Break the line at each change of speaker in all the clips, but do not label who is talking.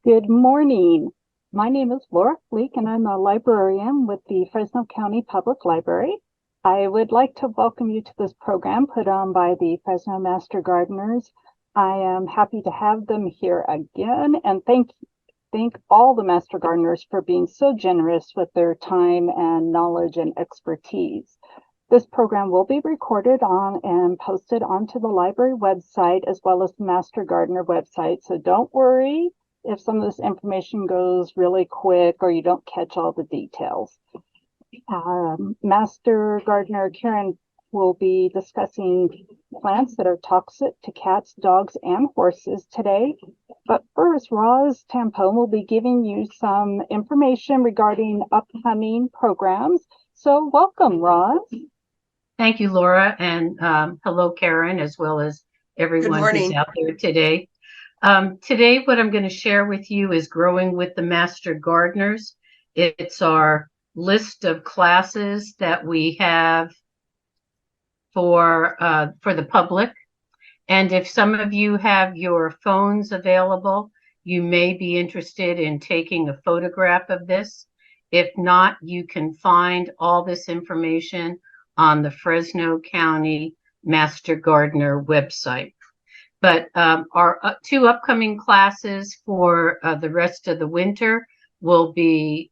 Good morning. My name is Laura Fleek, and I'm a librarian with the Fresno County Public Library. I would like to welcome you to this program put on by the Fresno Master Gardeners. I am happy to have them here again, and thank all the Master Gardeners for being so generous with their time and knowledge and expertise. This program will be recorded on and posted onto the library website as well as the Master Gardener website. So don't worry if some of this information goes really quick or you don't catch all the details. Master Gardener Karen will be discussing plants that are toxic to cats, dogs, and horses today. But first, Roz Tampone will be giving you some information regarding upcoming programs. So welcome, Roz.
Thank you, Laura, and hello, Karen, as well as everyone who's out there today. Today, what I'm going to share with you is Growing with the Master Gardeners. It's our list of classes that we have for the public. And if some of you have your phones available, you may be interested in taking a photograph of this. If not, you can find all this information on the Fresno County Master Gardener website. But our two upcoming classes for the rest of the winter will be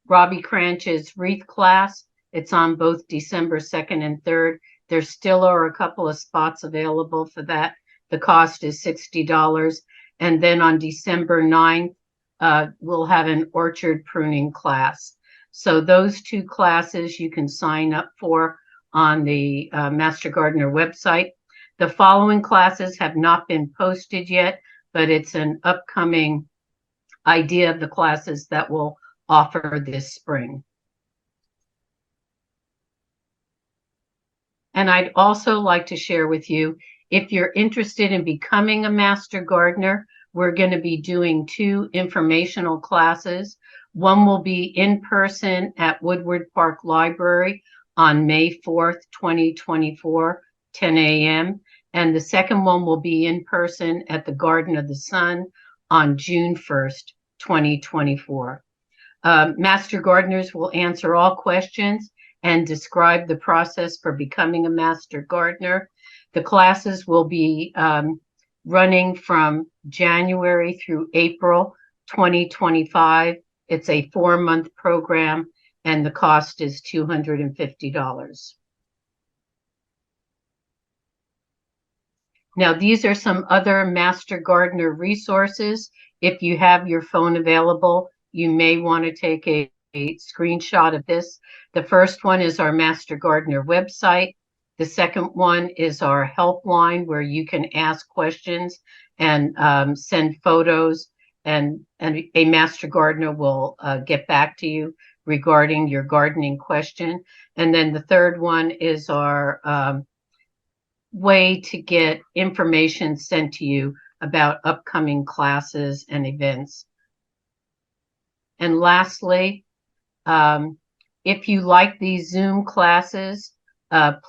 Robbie Cranch's wreath class. It's on both December 2nd and 3rd. There still are a couple of spots available for that. The cost is $60. And then on December 9th, we'll have an orchard pruning class. So those two classes you can sign up for on the Master Gardener website. The following classes have not been posted yet, but it's an upcoming idea of the classes that we'll offer this spring. And I'd also like to share with you, if you're interested in becoming a Master Gardener, we're going to be doing two informational classes. One will be in person at Woodward Park Library on May 4th, 2024, 10 a.m. And the second one will be in person at the Garden of the Sun on June 1st, 2024. Master Gardeners will answer all questions and describe the process for becoming a Master Gardener. The classes will be running from January through April 2025. It's a 4-month program, and the cost is $250. Now, these are some other Master Gardener resources. If you have your phone available, you may want to take a screenshot of this. The first one is our Master Gardener website. The second one is our helpline where you can ask questions and send photos, and a Master Gardener will get back to you regarding your gardening question. And then the third one is our way to get information sent to you about upcoming classes and events. And lastly, if you like these Zoom classes,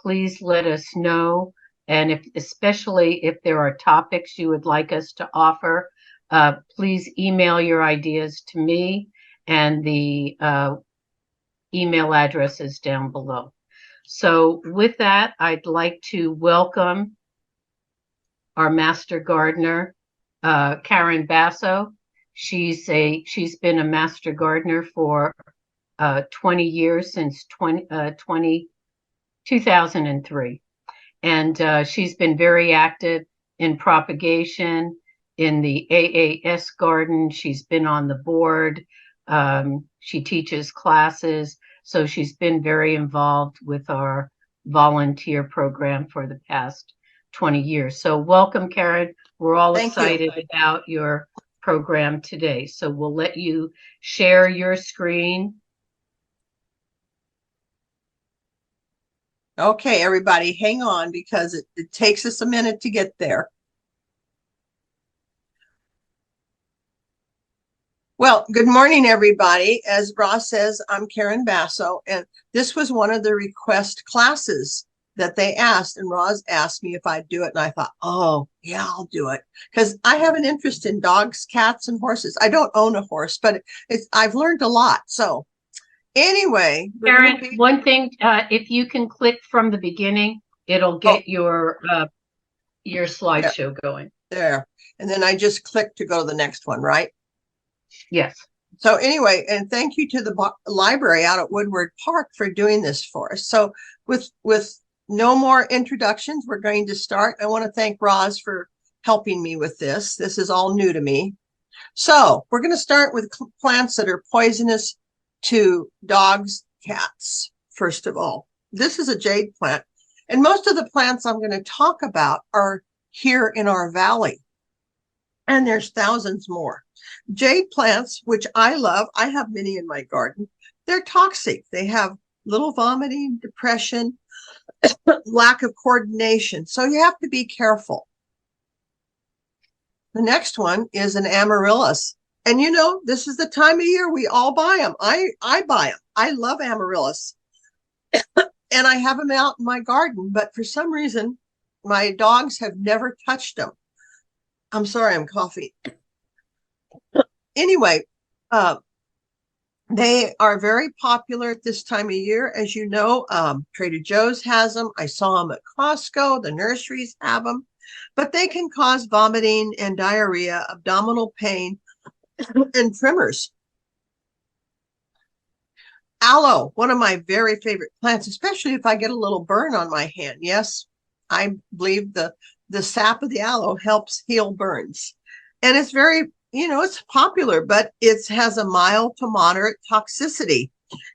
please let us know. And especially if there are topics you would like us to offer, please email your ideas to me, and the email address is down below. So with that, I'd like to welcome our Master Gardener, Karen Basso. She's been a Master Gardener for 20 years, since 2003. And she's been very active in propagation in the AAS garden. She's been on the board. She teaches classes. So she's been very involved with our volunteer program for the past 20 years. So welcome, Karen. We're all excited about your program today. So we'll let you share your screen.
Okay, everybody, hang on because it takes us a minute to get there. Well, good morning, everybody. As Ross says, I'm Karen Basso, and this was one of the request classes that they asked, and Roz asked me if I'd do it. And I thought, oh, yeah, I'll do it. Because I have an interest in dogs, cats, and horses. I don't own a horse, but I've learned a lot. So anyway,
Karen, one thing, if you can click from the beginning, it'll get your slideshow going.
There. And then I just click to go to the next one, right?
Yes.
So anyway, and thank you to the library out at Woodward Park for doing this for us. So with no more introductions, we're going to start. I want to thank Roz for helping me with this. This is all new to me. So we're going to start with plants that are poisonous to dogs, cats. First of all, this is a jade plant. And most of the plants I'm going to talk about are here in our valley. And there's thousands more. Jade plants, which I love, I have many in my garden. They're toxic. They have little vomiting, depression, lack of coordination. So you have to be careful. The next one is an amaryllis. And you know, this is the time of year we all buy them. I buy them. I love amaryllis. And I have them out in my garden, but for some reason, my dogs have never touched them. I'm sorry, I'm coughing. Anyway, they are very popular at this time of year. As you know, Trader Joe's has them. I saw them at Costco. The nurseries have them. But they can cause vomiting and diarrhea, abdominal pain, and tremors. Aloe, one of my very favorite plants, especially if I get a little burn on my hand. Yes, I believe the sap of the aloe helps heal burns. And it's very, it's popular, but it has a mild to moderate toxicity.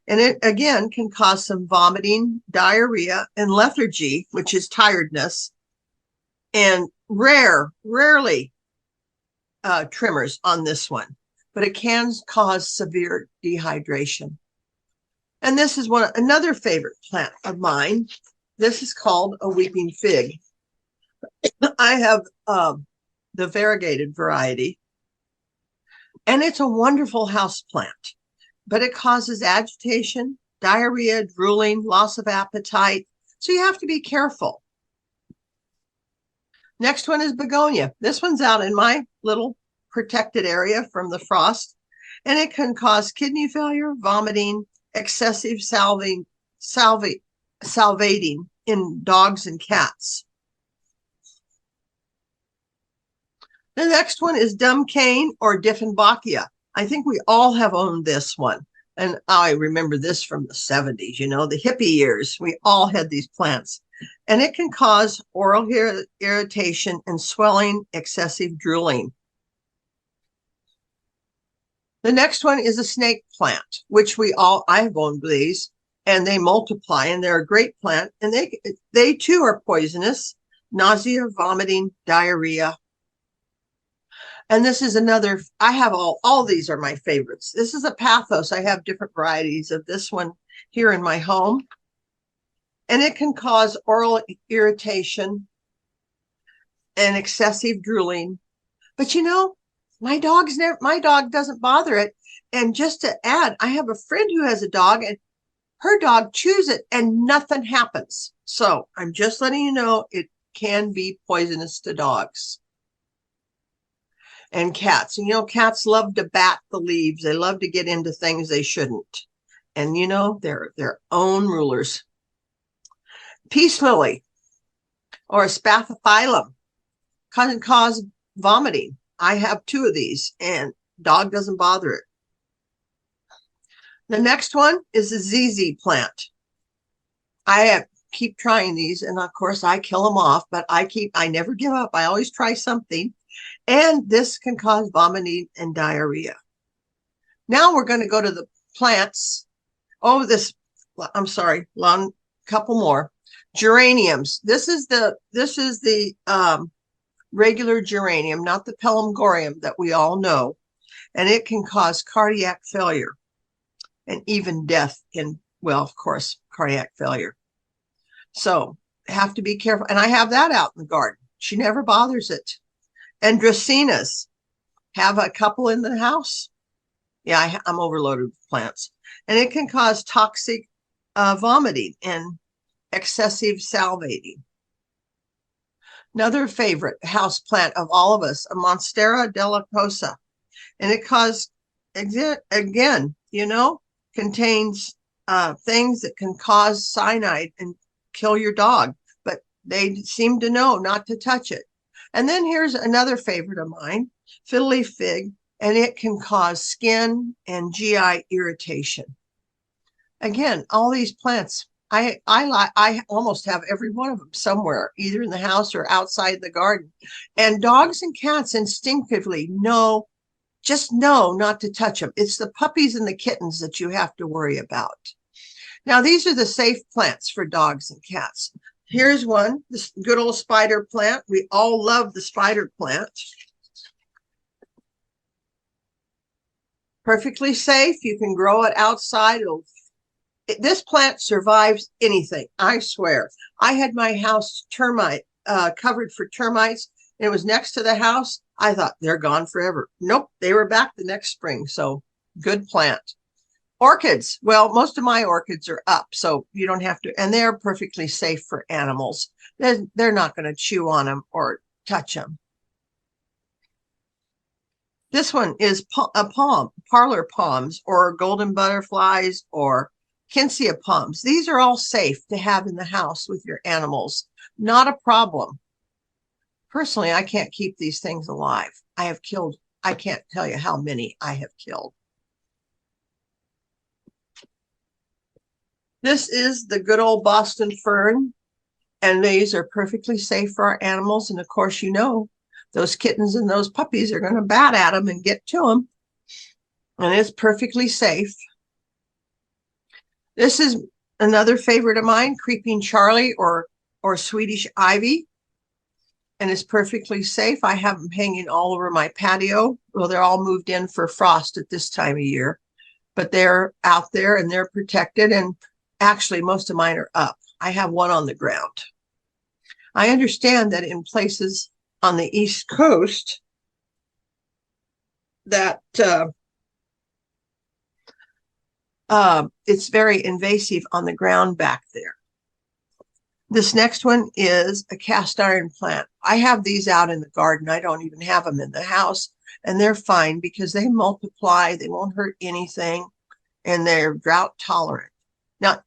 And it, again, can cause some vomiting, diarrhea, and lethargy, which is tiredness, and rarely tremors on this one. But it can cause severe dehydration. And this is another favorite plant of mine. This is called a weeping fig. I have the variegated variety, and it's a wonderful house plant, but it causes agitation, diarrhea, drooling, loss of appetite. So you have to be careful. Next one is begonia. This one's out in my little protected area from the frost, and it can cause kidney failure, vomiting, excessive salivating in dogs and cats. The next one is dumb cane or Dieffenbachia. I think we all have owned this one. And I remember this from the 70s, the hippie years. We all had these plants. And it can cause oral irritation and swelling, excessive drooling. The next one is a snake plant, which I have owned these, and they multiply, and they're a great plant. And they too are poisonous, nausea, vomiting, diarrhea. And this is another, I have all these are my favorites. This is a pathos. I have different varieties of this one here in my home. And it can cause oral irritation and excessive drooling. But my dog doesn't bother it. And just to add, I have a friend who has a dog, and her dog chews it and nothing happens. So I'm just letting you know it can be poisonous to dogs. And cats. Cats love to bat the leaves. They love to get into things they shouldn't. And they're their own rulers. Peace lily or spathiphyllum can cause vomiting. I have 2 of these, and dog doesn't bother it. The next one is a ZZ plant. I keep trying these, and of course I kill them off, but I never give up. I always try something. And this can cause vomiting and diarrhea. Now we're going to go to the plants. I'm sorry, couple more. Geraniums. This is the regular geranium, not the pelargonium that we all know. And it can cause cardiac failure and even death of course, cardiac failure. So have to be careful. And I have that out in the garden. She never bothers it. And dracaenas, have a couple in the house. Yeah, I'm overloaded with plants. And it can cause toxic vomiting and excessive salivating. Another favorite house plant of all of us, a Monstera delicosa. And it again, contains things that can cause cyanide and kill your dog, but they seem to know not to touch it. And then here's another favorite of mine, fiddly fig, and it can cause skin and GI irritation. Again, all these plants, I almost have every one of them somewhere, either in the house or outside the garden. And dogs and cats instinctively just know not to touch them. It's the puppies and the kittens that you have to worry about. Now, these are the safe plants for dogs and cats. Here's one, this good old spider plant. We all love the spider plant. Perfectly safe. You can grow it outside. This plant survives anything, I swear. I had my house covered for termites. And it was next to the house. I thought they're gone forever. Nope, they were back the next spring. So good plant. Orchids. Well, most of my orchids are up, so you don't have to, and they're perfectly safe for animals. They're not going to chew on them or touch them. This one is a palm, parlor palms, or golden butterflies, or Kinsia palms. These are all safe to have in the house with your animals. Not a problem. Personally, I can't keep these things alive. I can't tell you how many I have killed. This is the good old Boston fern, and these are perfectly safe for our animals. And of course, those kittens and those puppies are going to bat at them and get to them. And it's perfectly safe. This is another favorite of mine, Creeping Charlie or Swedish ivy. And it's perfectly safe. I have them hanging all over my patio. Well, they're all moved in for frost at this time of year, but they're out there and they're protected. And actually, most of mine are up. I have one on the ground. I understand that in places on the East Coast that it's very invasive on the ground back there. This next one is a cast iron plant. I have these out in the garden. I don't even have them in the house, and they're fine because they multiply. They won't hurt anything, and they're drought tolerant. Now,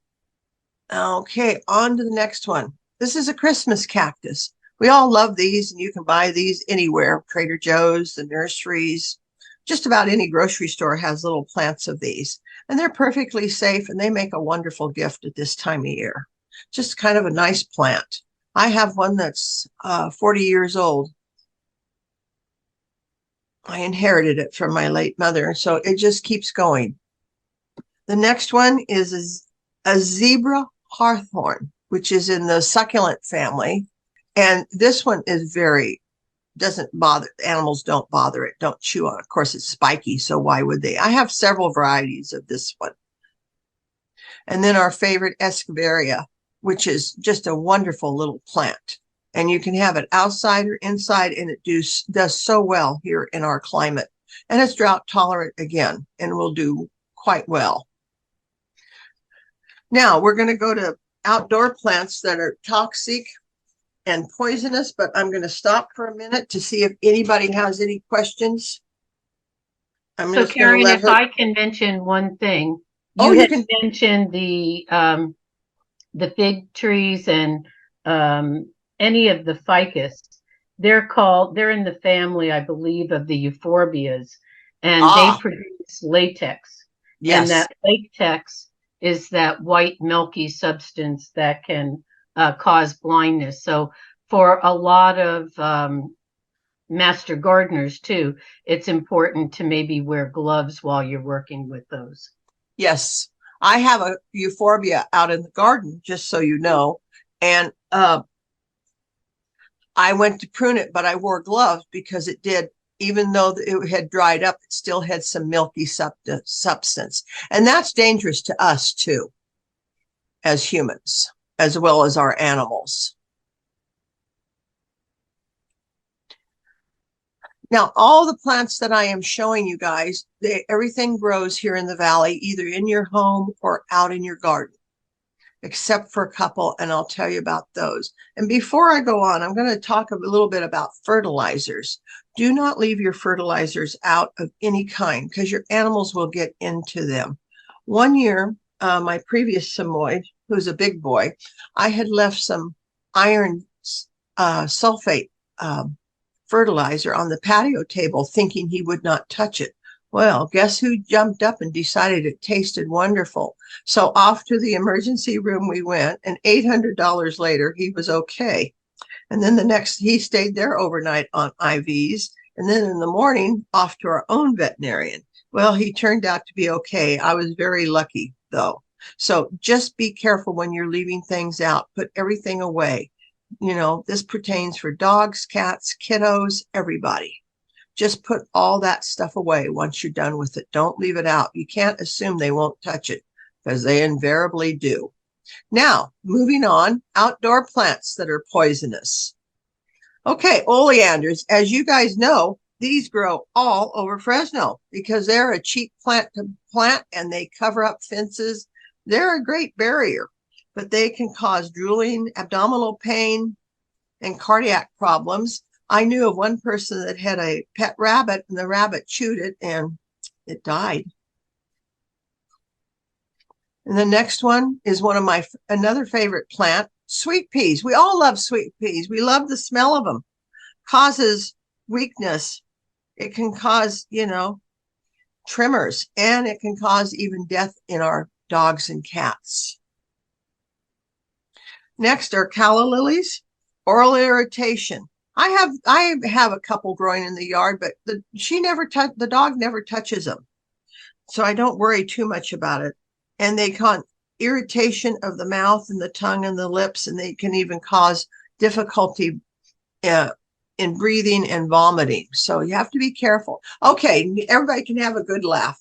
okay, on to the next one. This is a Christmas cactus. We all love these, and you can buy these anywhere. Trader Joe's, the nurseries, just about any grocery store has little plants of these. And they're perfectly safe, and they make a wonderful gift at this time of year. Just kind of a nice plant. I have one that's 40 years old. I inherited it from my late mother, so it just keeps going. The next one is a zebra hawthorn, which is in the succulent family. And this one is doesn't bother, animals don't bother it, don't chew on it. Of course, it's spiky, so why would they? I have several varieties of this one. And then our favorite Escobaria, which is just a wonderful little plant. And you can have it outside or inside, and it does so well here in our climate. And it's drought tolerant again, and will do quite well. Now we're going to go to outdoor plants that are toxic and poisonous, but I'm going to stop for a minute to see if anybody has any questions.
So Karen, if I can mention one thing, you had mentioned the fig trees and any of the ficus. They're in the family, I believe, of the euphorbias, and they produce latex. Yes. And that latex is that white milky substance that can cause blindness. So for a lot of master gardeners too, it's important to maybe wear gloves while you're working with those.
Yes, I have a euphorbia out in the garden, just so you know, and I went to prune it, but I wore gloves because it did, even though it had dried up, it still had some milky substance. And that's dangerous to us too, as humans, as well as our animals. Now, all the plants that I am showing you guys, everything grows here in the valley, either in your home or out in your garden. except for a couple, and I'll tell you about those. And before I go on, I'm going to talk a little bit about fertilizers. Do not leave your fertilizers out of any kind because your animals will get into them. One year, my previous Samoyed, who's a big boy, I had left some iron sulfate fertilizer on the patio table thinking he would not touch it. Well, guess who jumped up and decided it tasted wonderful? So off to the emergency room we went, and $800 later, he was okay. And then he stayed there overnight on IVs. And then in the morning, off to our own veterinarian. Well, he turned out to be okay. I was very lucky, though. So just be careful when you're leaving things out. Put everything away. You know, this pertains for dogs, cats, kiddos, everybody. Just put all that stuff away once you're done with it. Don't leave it out. You can't assume they won't touch it because they invariably do. Now, moving on, outdoor plants that are poisonous. Okay, oleanders, as you guys know, these grow all over Fresno because they're a cheap plant to plant and they cover up fences. They're a great barrier, but they can cause drooling, abdominal pain, and cardiac problems. I knew of one person that had a pet rabbit and the rabbit chewed it and it died. And the next one is another favorite plant, sweet peas. We all love sweet peas. We love the smell of them. Causes weakness. It can cause, tremors, and it can cause even death in our dogs and cats. Next are calla lilies, oral irritation. I have a couple growing in the yard, but the dog never touches them. So I don't worry too much about it. And they cause irritation of the mouth and the tongue and the lips, and they can even cause difficulty in breathing and vomiting. So you have to be careful. Okay, everybody can have a good laugh.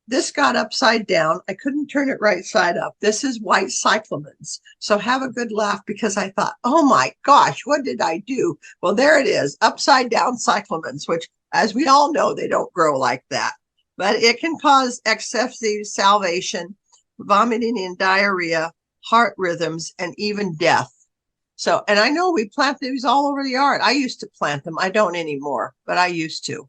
This got upside down. I couldn't turn it right side up. This is white cyclamens. So have a good laugh because I thought, oh my gosh, what did I do? Well, there it is, upside down cyclamens, which as we all know, they don't grow like that. But it can cause excessive salivation, vomiting and diarrhea, heart rhythms, and even death. So, and I know we plant these all over the yard. I used to plant them. I don't anymore, but I used to.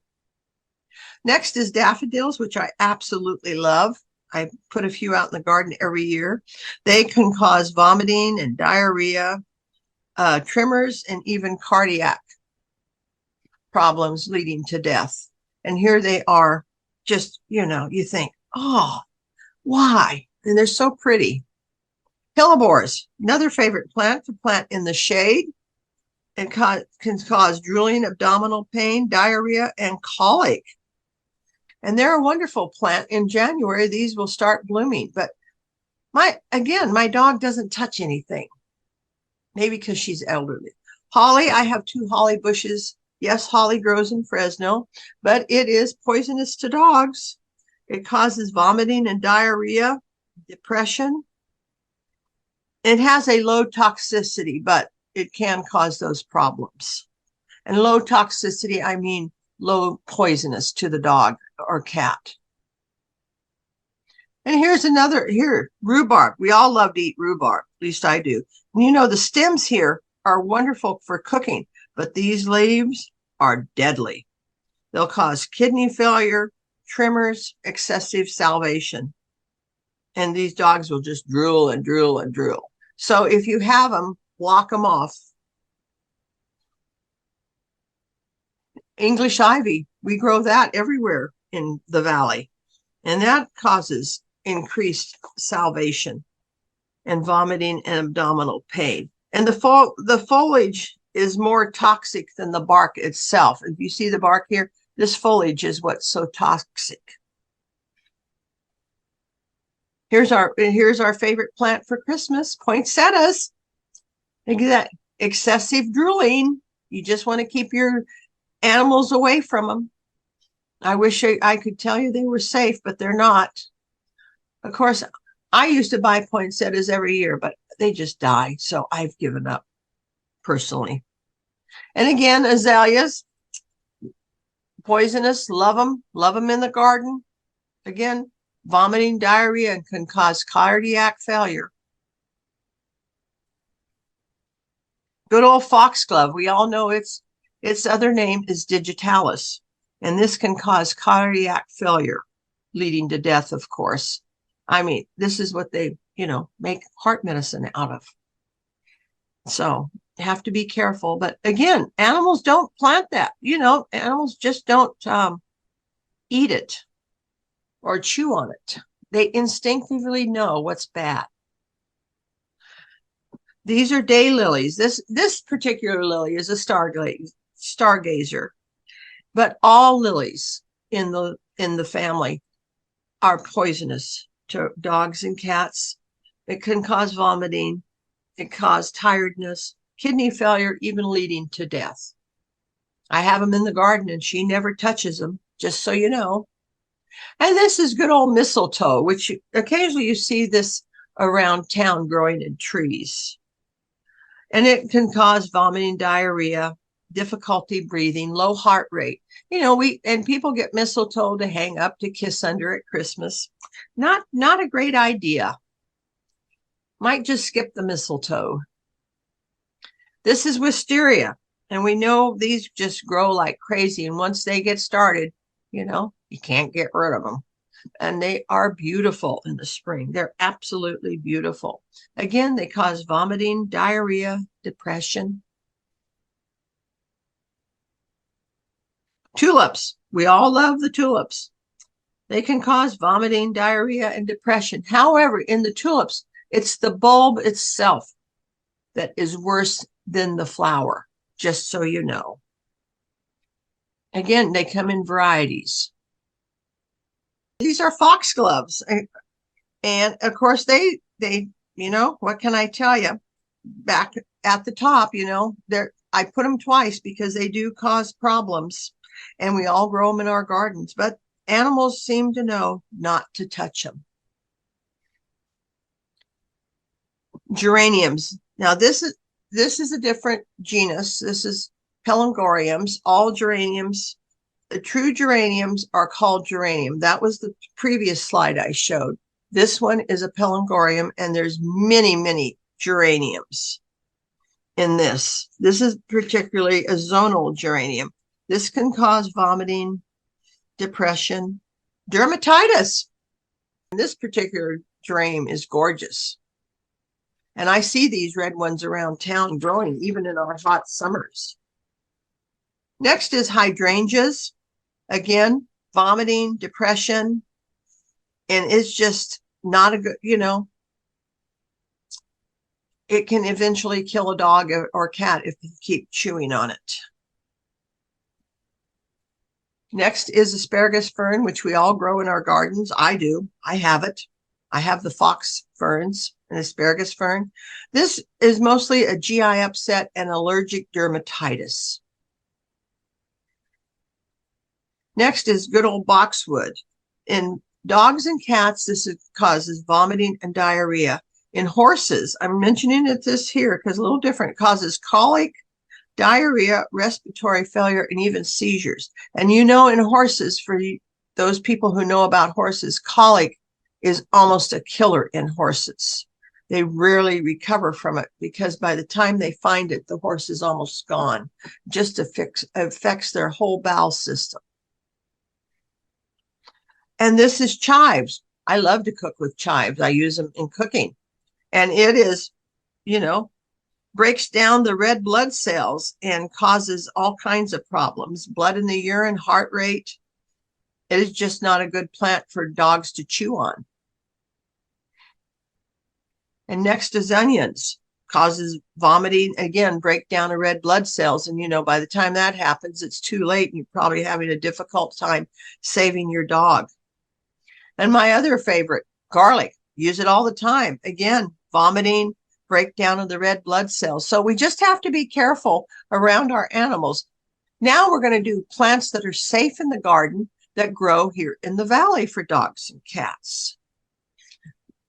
Next is daffodils, which I absolutely love. I put a few out in the garden every year. They can cause vomiting and diarrhea, tremors, and even cardiac problems leading to death. And here they are, just, you think, oh, why? And they're so pretty. Hellebores, another favorite plant to plant in the shade. It can cause drooling, abdominal pain, diarrhea, and colic. And they're a wonderful plant. In January, these will start blooming. But my dog doesn't touch anything. Maybe because she's elderly. Holly, I have 2 holly bushes. Yes, holly grows in Fresno, but it is poisonous to dogs. It causes vomiting and diarrhea, depression. It has a low toxicity, but it can cause those problems. And low toxicity, I mean low poisonous to the dog or cat. And here's another, rhubarb. We all love to eat rhubarb, at least I do. And the stems here are wonderful for cooking, but these leaves are deadly. They'll cause kidney failure, tremors, excessive salivation. And these dogs will just drool and drool and drool. So if you have them, block them off. English ivy, we grow that everywhere in the valley. And that causes increased salivation and vomiting and abdominal pain. And the foliage is more toxic than the bark itself. If you see the bark here, this foliage is what's so toxic. Here's our favorite plant for Christmas, poinsettias. Excessive drooling. You just want to keep your animals away from them. I wish I could tell you they were safe, but they're not. Of course, I used to buy poinsettias every year, but they just die. So I've given up personally. And again, azaleas, poisonous, love them in the garden. Again, vomiting, diarrhea, and can cause cardiac failure. Good old foxglove. We all know its other name is digitalis, and this can cause cardiac failure, leading to death, of course. I mean, this is what they, make heart medicine out of. So you have to be careful. But again, animals don't plant that. Animals just don't eat it or chew on it. They instinctively know what's bad. These are daylilies. This particular lily is a stargazer, but all lilies in the family are poisonous to dogs and cats. It can cause vomiting. It causes tiredness, kidney failure, even leading to death. I have them in the garden, and she never touches them, just so you know. And this is good old mistletoe, which occasionally you see this around town growing in trees. And it can cause vomiting, diarrhea, difficulty breathing, low heart rate. People get mistletoe to hang up to kiss under at Christmas. Not a great idea. Might just skip the mistletoe. This is wisteria, and we know these just grow like crazy. And once they get started, you can't get rid of them. And they are beautiful in the spring. They're absolutely beautiful. Again, they cause vomiting, diarrhea, depression. Tulips. We all love the tulips. They can cause vomiting, diarrhea, and depression. However, in the tulips, it's the bulb itself that is worse than the flower, just so you know. Again, they come in varieties. These are foxgloves. And of course, they, what can I tell you? Back at the top, I put them twice because they do cause problems, and we all grow them in our gardens, but animals seem to know not to touch them. Geraniums. Now this is a different genus. This is Pelengoriums. All geraniums, the true geraniums, are called geranium. That was the previous slide I showed. This one is a Pelengorium, and there's many geraniums in this. This is particularly a zonal geranium. This can cause vomiting, depression, dermatitis. This particular geranium is gorgeous. And I see these red ones around town growing even in our hot summers. Next is hydrangeas. Again, vomiting, depression, and it's just not a good, it can eventually kill a dog or cat if you keep chewing on it. Next is asparagus fern, which we all grow in our gardens. I do. I have it. I have the fox ferns and asparagus fern. This is mostly a GI upset and allergic dermatitis. Next is good old boxwood. In dogs and cats, this causes vomiting and diarrhea. In horses, I'm mentioning this here because a little different. It causes colic, diarrhea, respiratory failure, and even seizures. And in horses, for those people who know about horses, colic is almost a killer in horses. They rarely recover from it because by the time they find it, the horse is almost gone. Just affects their whole bowel system. And this is chives. I love to cook with chives. I use them in cooking. And it is, breaks down the red blood cells and causes all kinds of problems. Blood in the urine, heart rate. It is just not a good plant for dogs to chew on. And next is onions. Causes vomiting, again, breakdown of red blood cells. And, by the time that happens, it's too late. And you're probably having a difficult time saving your dog. And my other favorite, garlic. Use it all the time. Again, vomiting, breakdown of the red blood cells. So we just have to be careful around our animals. Now we're going to do plants that are safe in the garden that grow here in the valley for dogs and cats.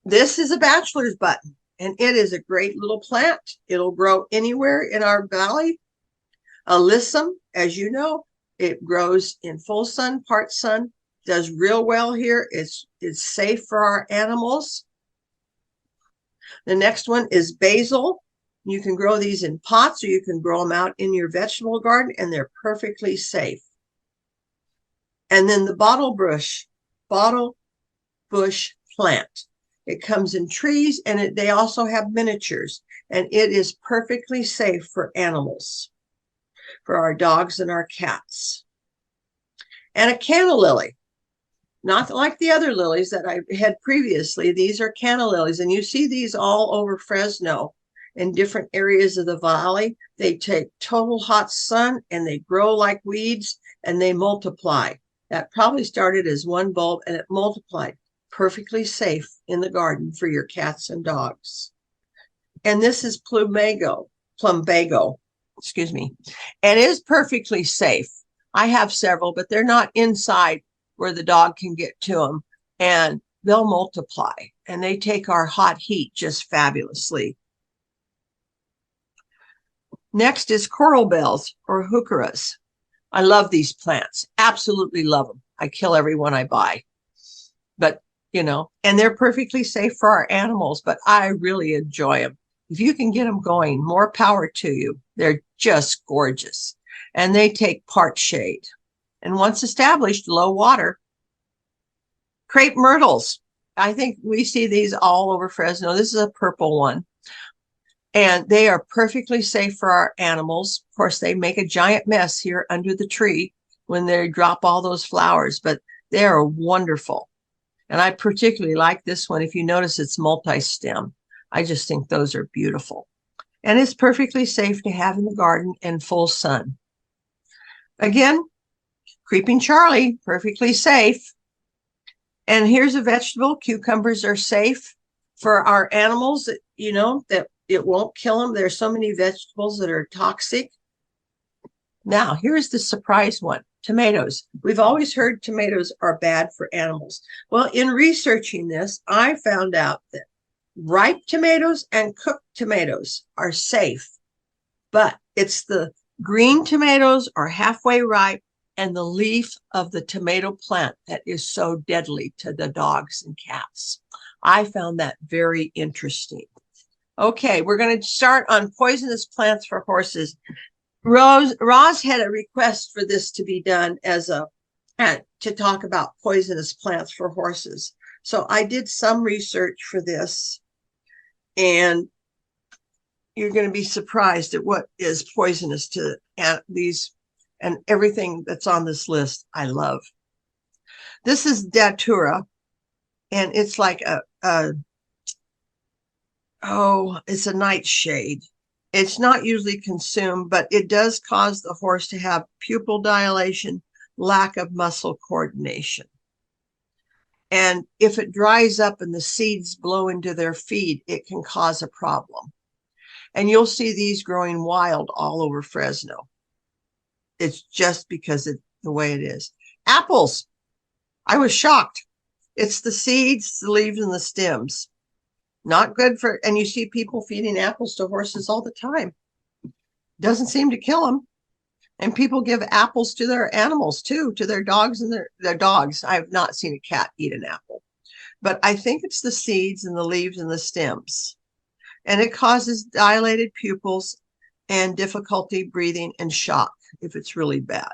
This is a bachelor's button, and it is a great little plant. It'll grow anywhere in our valley. Alyssum, as you know, it grows in full sun, part sun, does real well here. It's safe for our animals. The next one is basil. You can grow these in pots or you can grow them out in your vegetable garden, and they're perfectly safe. And then the bottle bush plant. It comes in trees, and they also have miniatures, and it is perfectly safe for animals, for our dogs and our cats. And a canna lily, not like the other lilies that I had previously. These are canna lilies, and you see these all over Fresno in different areas of the valley. They take total hot sun and they grow like weeds and they multiply. That probably started as one bulb and it multiplied. Perfectly safe in the garden for your cats and dogs. And this is plumbago, excuse me, and it is perfectly safe. I have several, but they're not inside where the dog can get to them, and they'll multiply, and they take our hot heat just fabulously. Next is coral bells or heucheras. I love these plants, absolutely love them. I kill every one I buy, but and they're perfectly safe for our animals, but I really enjoy them. If you can get them going, more power to you. They're just gorgeous, and they take part shade. And once established, low water. Crepe myrtles. I think we see these all over Fresno. This is a purple one, and they are perfectly safe for our animals. Of course, they make a giant mess here under the tree when they drop all those flowers, but they are wonderful. And I particularly like this one. If you notice, it's multi-stem. I just think those are beautiful. And it's perfectly safe to have in the garden in full sun. Again, Creeping Charlie, perfectly safe. And here's a vegetable. Cucumbers are safe for our animals, that it won't kill them. There's so many vegetables that are toxic. Now, here's the surprise one. Tomatoes. We've always heard tomatoes are bad for animals. Well, in researching this, I found out that ripe tomatoes and cooked tomatoes are safe, but it's the green tomatoes are halfway ripe and the leaf of the tomato plant that is so deadly to the dogs and cats. I found that very interesting. Okay, we're going to start on poisonous plants for horses. Roz had a request for this to be done to talk about poisonous plants for horses. So I did some research for this, and you're going to be surprised at what is poisonous to these, and everything that's on this list I love. This is Datura, and it's like it's a nightshade. It's not usually consumed, but it does cause the horse to have pupil dilation, lack of muscle coordination. And if it dries up and the seeds blow into their feed, it can cause a problem. And you'll see these growing wild all over Fresno. It's just because it's the way it is. Apples. I was shocked. It's the seeds, the leaves, and the stems. Not good for, and you see people feeding apples to horses all the time. Doesn't seem to kill them. And people give apples to their animals too, to their dogs and their dogs. I have not seen a cat eat an apple, but I think it's the seeds and the leaves and the stems. And it causes dilated pupils and difficulty breathing and shock if it's really bad.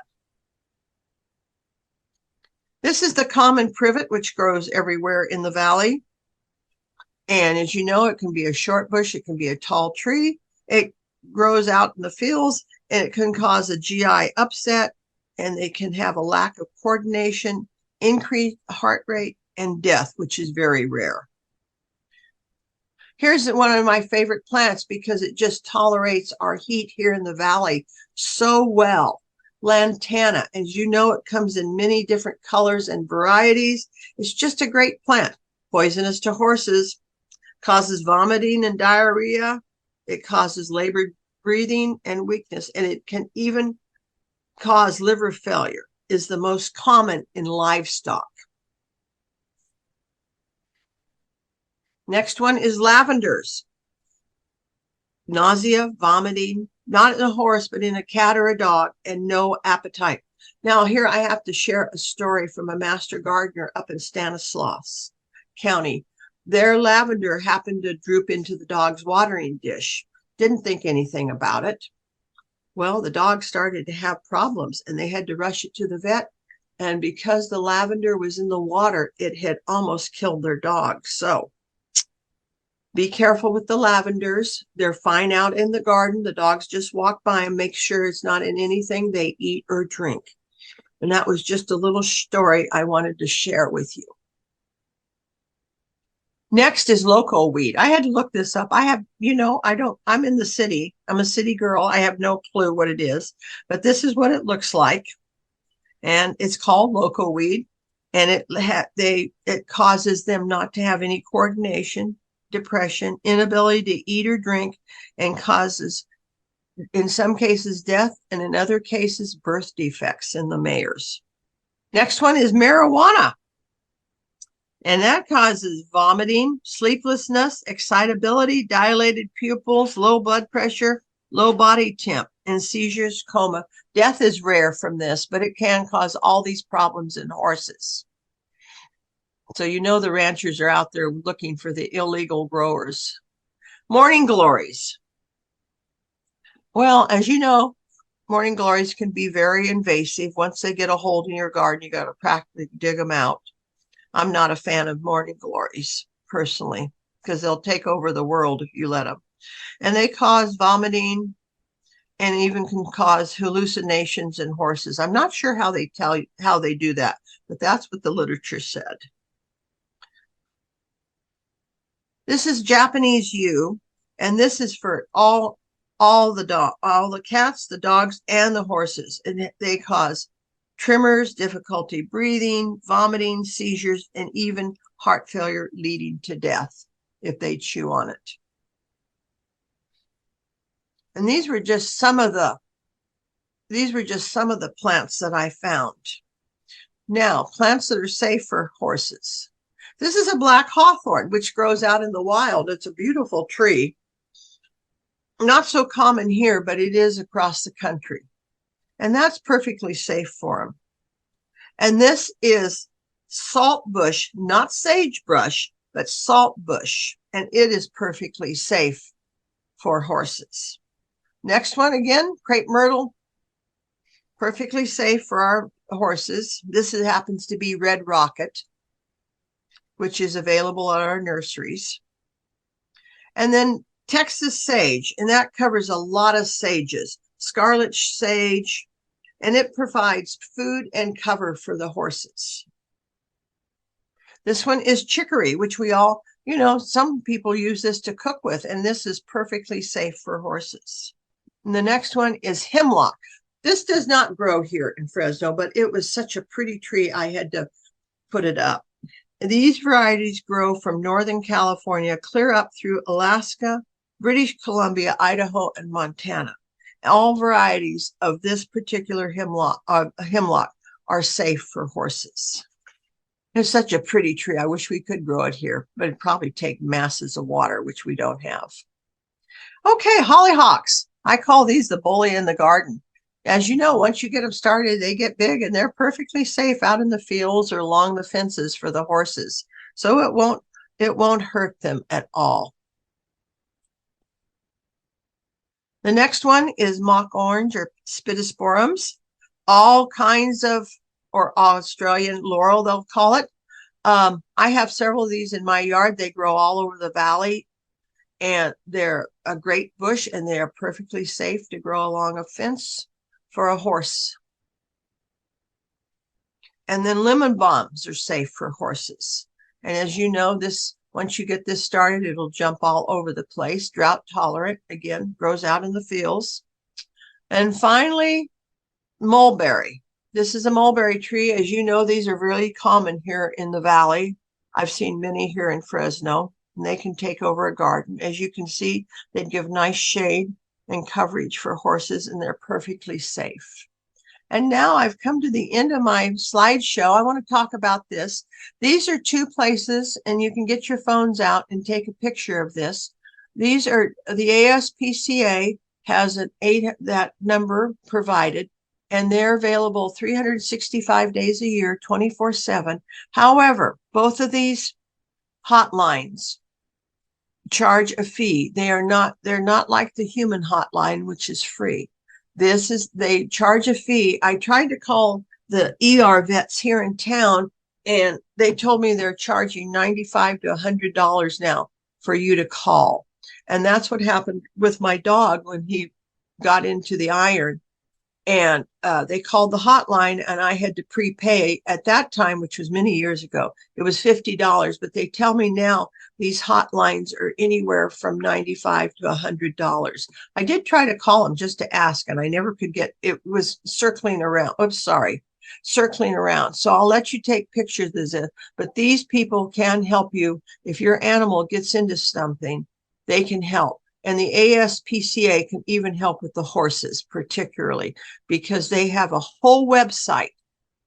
This is the common privet, which grows everywhere in the valley. And as you know, it can be a short bush, it can be a tall tree. It grows out in the fields, and it can cause a GI upset, and they can have a lack of coordination, increased heart rate, and death, which is very rare. Here's one of my favorite plants because it just tolerates our heat here in the valley so well. Lantana. As you know, it comes in many different colors and varieties. It's just a great plant. Poisonous to horses. Causes vomiting and diarrhea. It causes labored breathing and weakness, and it can even cause liver failure. Is the most common in livestock. Next one is lavenders. Nausea, vomiting, not in a horse, but in a cat or a dog, and no appetite. Now here I have to share a story from a master gardener up in Stanislaus County. Their lavender happened to droop into the dog's watering dish. didn't think anything about it. Well, the dog started to have problems and they had to rush it to the vet. And because the lavender was in the water, it had almost killed their dog. So be careful with the lavenders. They're fine out in the garden. The dogs just walk by and make sure it's not in anything they eat or drink. And that was just a little story I wanted to share with you. Next is loco weed. I had to look this up. I'm in the city. I'm a city girl. I have no clue what it is, but this is what it looks like. And it's called loco weed. And it causes them not to have any coordination, depression, inability to eat or drink, and causes, in some cases, death, and in other cases, birth defects in the mares. Next one is marijuana. And that causes vomiting, sleeplessness, excitability, dilated pupils, low blood pressure, low body temp, and seizures, coma. Death is rare from this, but it can cause all these problems in horses. So the ranchers are out there looking for the illegal growers. Morning glories. Well, as you know, morning glories can be very invasive. Once they get a hold in your garden, you got to practically dig them out. I'm not a fan of morning glories personally, because they'll take over the world if you let them. And they cause vomiting and even can cause hallucinations in horses. I'm not sure how they do that, but that's what the literature said. This is Japanese yew, and this is for all the cats, the dogs, and the horses. And they cause tremors, difficulty breathing, vomiting, seizures, and even heart failure leading to death if they chew on it. And these were just some of the plants that I found. Now, plants that are safe for horses. This is a black hawthorn, which grows out in the wild. It's a beautiful tree. Not so common here, but it is across the country. And that's perfectly safe for them. And this is saltbush, not sagebrush, but saltbush. And it is perfectly safe for horses. Next one again, crepe myrtle, perfectly safe for our horses. This happens to be red rocket, which is available at our nurseries. And then Texas sage, and that covers a lot of sages, scarlet sage, and it provides food and cover for the horses. This one is chicory, which we all, some people use this to cook with, and this is perfectly safe for horses. And the next one is hemlock. This does not grow here in Fresno, but it was such a pretty tree, I had to put it up. And these varieties grow from Northern California clear up through Alaska, British Columbia, Idaho, and Montana. All varieties of this particular hemlock are safe for horses. It's such a pretty tree. I wish we could grow it here, but it'd probably take masses of water, which we don't have. Okay, hollyhocks. I call these the bully in the garden. As you know, once you get them started, they get big and they're perfectly safe out in the fields or along the fences for the horses. So it won't hurt them at all. The next one is mock orange or Spidosporums, all kinds of, or Australian laurel, they'll call it. I have several of these in my yard. They grow all over the valley, and they're a great bush, and they are perfectly safe to grow along a fence for a horse. And then lemon balms are safe for horses. And as you know, once you get this started, it'll jump all over the place. Drought tolerant, again, grows out in the fields. And finally, mulberry. This is a mulberry tree. As you know, these are really common here in the valley. I've seen many here in Fresno, and they can take over a garden. As you can see, they give nice shade and coverage for horses, and they're perfectly safe. And now I've come to the end of my slideshow. I want to talk about this. These are two places, and you can get your phones out and take a picture of this. These are, the ASPCA has that number provided, and they're available 365 days a year, 24/7. However, both of these hotlines charge a fee. They're not like the human hotline, which is free. They charge a fee. I tried to call the ER vets here in town, and they told me they're charging $95 to $100 now for you to call. And that's what happened with my dog when he got into the iron. And they called the hotline, and I had to prepay at that time, which was many years ago. It was $50, but they tell me now these hotlines are anywhere from $95 to $100. I did try to call them just to ask, and I never could get, it was circling around. Oops, sorry, circling around. So I'll let you take pictures of this, but these people can help you. If your animal gets into something, they can help. And the ASPCA can even help with the horses, particularly because they have a whole website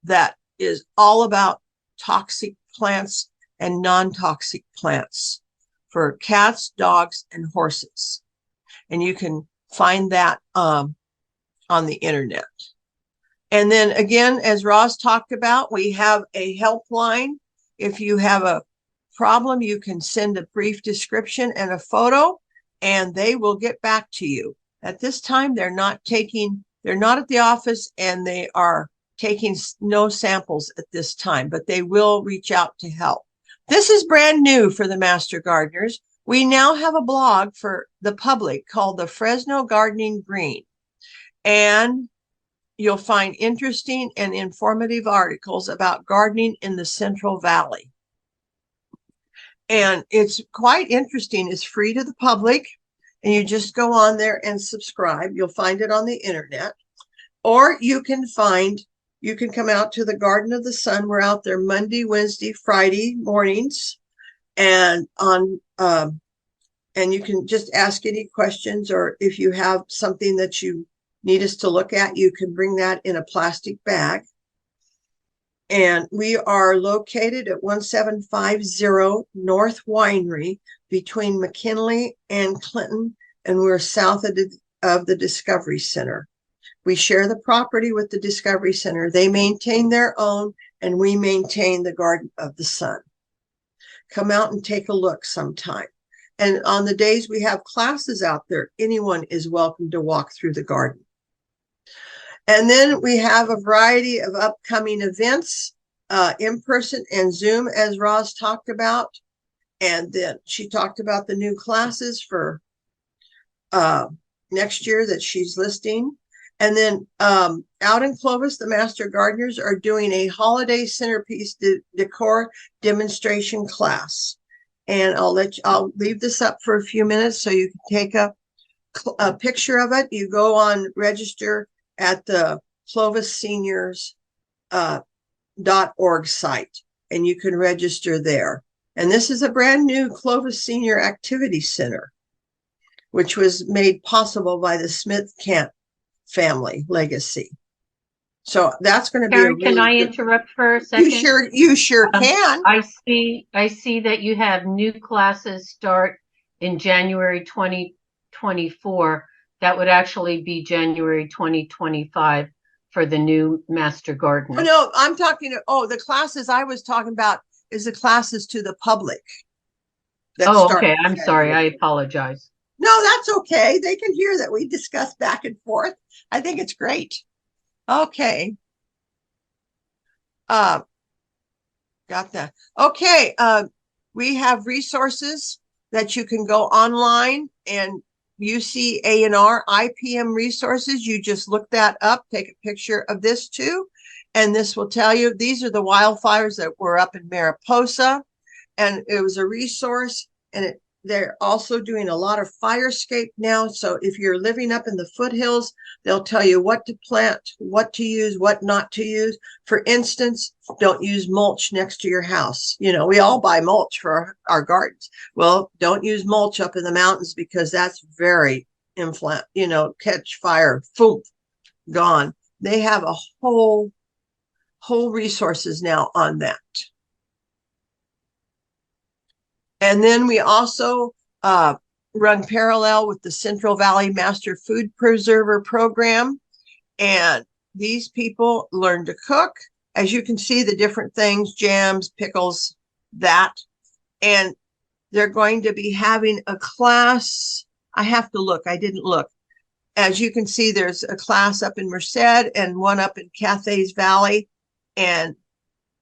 that is all about toxic plants and non-toxic plants for cats, dogs, and horses. And you can find that on the internet. And then again, as Roz talked about, we have a helpline. If you have a problem, you can send a brief description and a photo, and they will get back to you. At this time, they're not at the office, and they are taking no samples at this time, but they will reach out to help. This is brand new for the Master Gardeners. We now have a blog for the public called the Fresno Gardening Green. And you'll find interesting and informative articles about gardening in the Central Valley. And it's quite interesting. It's free to the public, and you just go on there and subscribe. You'll find it on the internet, or you can come out to the Garden of the Sun. We're out there Monday, Wednesday, Friday mornings, and and you can just ask any questions, or if you have something that you need us to look at, you can bring that in a plastic bag. And we are located at 1750 North Winery between McKinley and Clinton, and we're south of the Discovery Center. We share the property with the Discovery Center. They maintain their own, and we maintain the Garden of the Sun. Come out and take a look sometime. And on the days we have classes out there, anyone is welcome to walk through the garden. And then we have a variety of upcoming events, in person and Zoom, as Roz talked about. And then she talked about the new classes for next year that she's listing. And then out in Clovis, the Master Gardeners are doing a holiday centerpiece decor demonstration class. And I'll leave this up for a few minutes so you can take a picture of it. You go on register at the Clovis Seniors .org site, and you can register there. And this is a brand new Clovis Senior Activity Center, which was made possible by the Smith Camp family legacy. So that's going to be
Karen, can I interrupt for a second?
You sure can.
I see that you have new classes start in January 2024. That would actually be January 2025 for the new Master Gardener.
Oh, no, I'm talking, the classes I was talking about is the classes to the public.
Okay. I'm sorry. I apologize.
No, that's okay. They can hear that we discuss back and forth. I think it's great. Okay. Got that. Okay. We have resources that you can go online, and UC A&R IPM resources. You just look that up, take a picture of this too, and this will tell you these are the wildfires that were up in Mariposa, and it was a resource. And they're also doing a lot of firescape now. So if you're living up in the foothills, they'll tell you what to plant, what to use, what not to use. For instance, don't use mulch next to your house. You know, we all buy mulch for our gardens. Well, don't use mulch up in the mountains because that's very catch fire, boom, gone. They have a whole resources now on that. And then we also run parallel with the Central Valley Master Food Preserver Program. And these people learn to cook. As you can see, the different things, jams, pickles, that. And they're going to be having a class. I have to look. I didn't look. As you can see, there's a class up in Merced and one up in Cathays Valley. And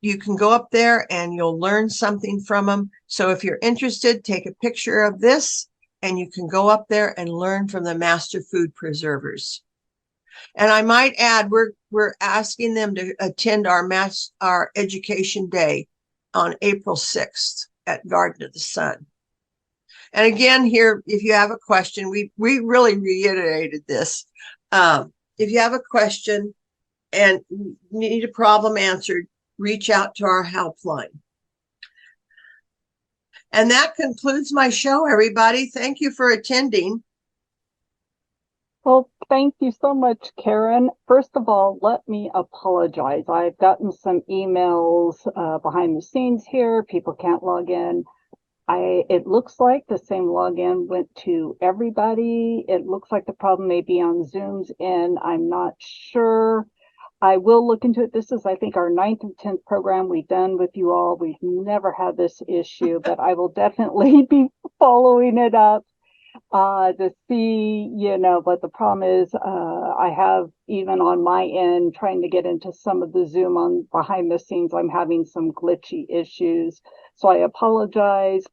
you can go up there and you'll learn something from them. So if you're interested, take a picture of this and you can go up there and learn from the master food preservers. And I might add, we're asking them to attend our education day on April 6th at Garden of the Sun. And again, here, if you have a question, we really reiterated this. If you have a question and need a problem answered, reach out to our helpline. And that concludes my show, everybody. Thank you for attending.
Well, thank you so much, Karen. First of all, let me apologize. I've gotten some emails behind the scenes here. People can't log in. It looks like the same login went to everybody. It looks like the problem may be on Zoom's end. I'm not sure. I will look into it. This is, I think, our 9th or 10th program we've done with you all. We've never had this issue, but I will definitely be following it up to see, but the problem is I have, even on my end, trying to get into some of the Zoom on behind the scenes, I'm having some glitchy issues. So I apologize.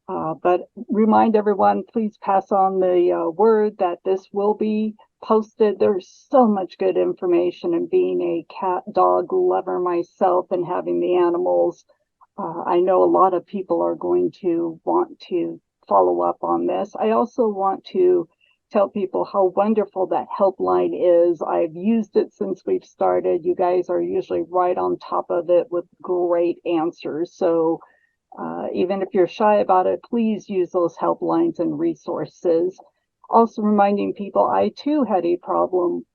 But remind everyone, please pass on the word that this will be posted. There's so much good information, and being a cat dog lover myself and having the animals, I know a lot of people are going to want to follow up on this. I also want to tell people how wonderful that helpline is. I've used it since we've started. You guys are usually right on top of it with great answers. So even if you're shy about it, please use those helplines and resources. Also reminding people, I too had a problem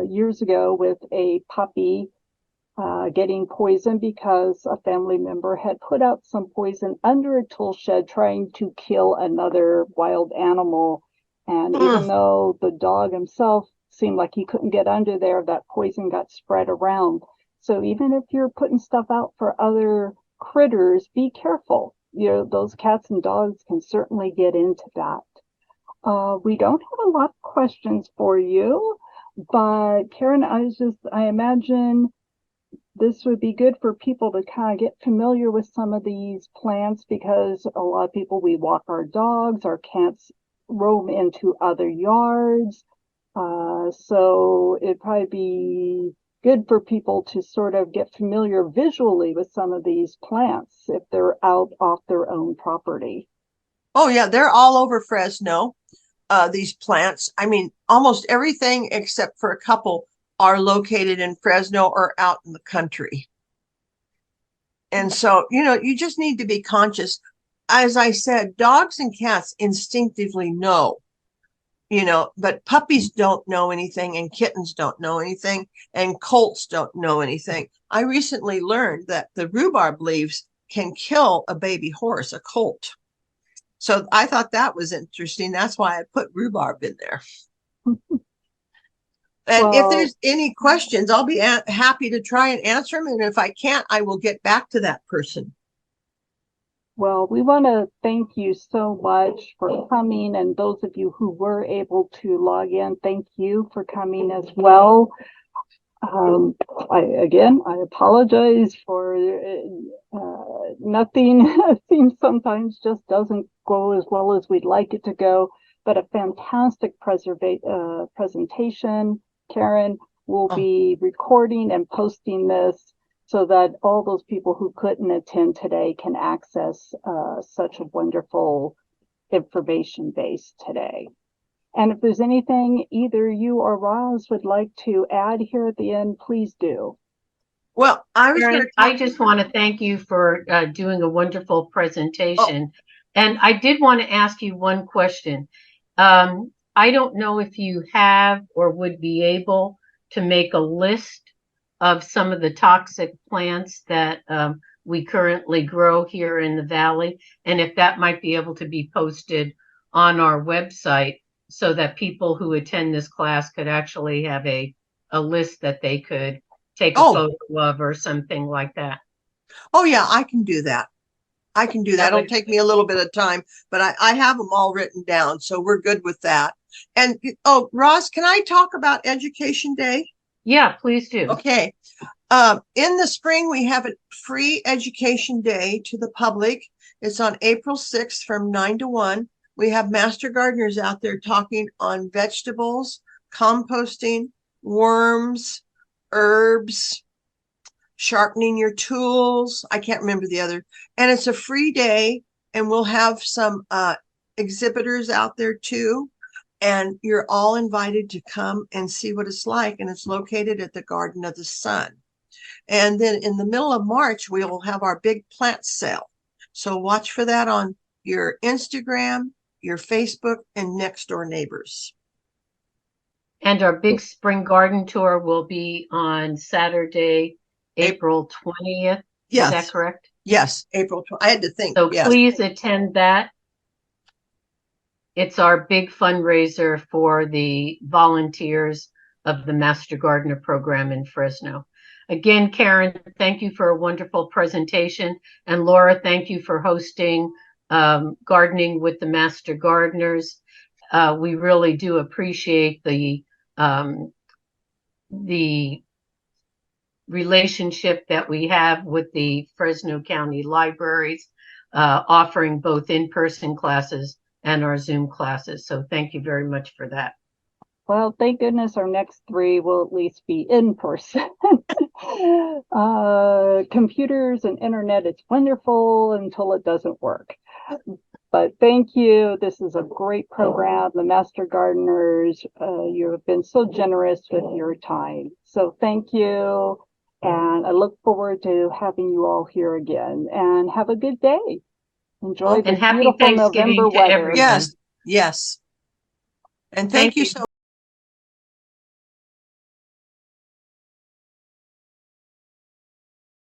years ago with a puppy getting poisoned because a family member had put out some poison under a tool shed trying to kill another wild animal. And even though the dog himself seemed like he couldn't get under there, that poison got spread around. So even if you're putting stuff out for other critters, be careful. Those cats and dogs can certainly get into that. We don't have a lot of questions for you, but Karen, I imagine this would be good for people to kind of get familiar with some of these plants, because a lot of people, we walk our dogs, our cats roam into other yards. So it'd probably be good for people to sort of get familiar visually with some of these plants if they're out off their own property.
Oh yeah, they're all over Fresno, these plants. I mean, almost everything except for a couple are located in Fresno or out in the country. And so, you just need to be conscious. As I said, dogs and cats instinctively know, but puppies don't know anything, and kittens don't know anything, and colts don't know anything. I recently learned that the rhubarb leaves can kill a baby horse, a colt. So I thought that was interesting. That's why I put rhubarb in there. And if there's any questions, I'll be happy to try and answer them. And if I can't, I will get back to that person.
Well, we want to thank you so much for coming. And those of you who were able to log in, thank you for coming as well. I apologize for nothing. Seems sometimes just doesn't go as well as we'd like it to go, but a fantastic presentation. Karen will be recording and posting this so that all those people who couldn't attend today can access such a wonderful information base today. And if there's anything either you or Roz would like to add here at the end, please do.
Well,
I just want to thank you for doing a wonderful presentation. And I did want to ask you one question. I don't know if you have or would be able to make a list of some of the toxic plants that we currently grow here in the Valley, and if that might be able to be posted on our website so that people who attend this class could actually have a list that they could take a photo of or something like that.
Oh yeah, I can do that. I can do that. It'll take me a little bit of time, but I have them all written down, so we're good with that. And oh, Roz, can I talk about Education Day?
Yeah, please do.
Okay. In the spring, we have a free Education Day to the public. It's on April 6th from 9 to 1. We have master gardeners out there talking on vegetables, composting, worms, herbs, sharpening your tools. I can't remember the other. And it's a free day, and we'll have some exhibitors out there too. And you're all invited to come and see what it's like. And it's located at the Garden of the Sun. And then in the middle of March, we will have our big plant sale. So watch for that on your Instagram, your Facebook, and Next Door Neighbors.
And our big spring garden tour will be on Saturday, April 20th.
Yes.
Is that correct?
Yes, April 20th. I had to think.
So
yes.
Please attend that. It's our big fundraiser for the volunteers of the Master Gardener program in Fresno. Again, Karen, thank you for a wonderful presentation. And Laura, thank you for hosting Gardening with the Master Gardeners. We really do appreciate the relationship that we have with the Fresno County Libraries, offering both in-person classes and our Zoom classes. So thank you very much for that.
Well, thank goodness our next 3 will at least be in person. Computers and internet, it's wonderful until it doesn't work. But thank you. This is a great program. The Master Gardeners, you have been so generous with your time. So thank you. And I look forward to having you all here again. And have a good day. Enjoy the
and happy
beautiful
Thanksgiving
November
to
weather.
everyone.
Yes, yes. And thank you so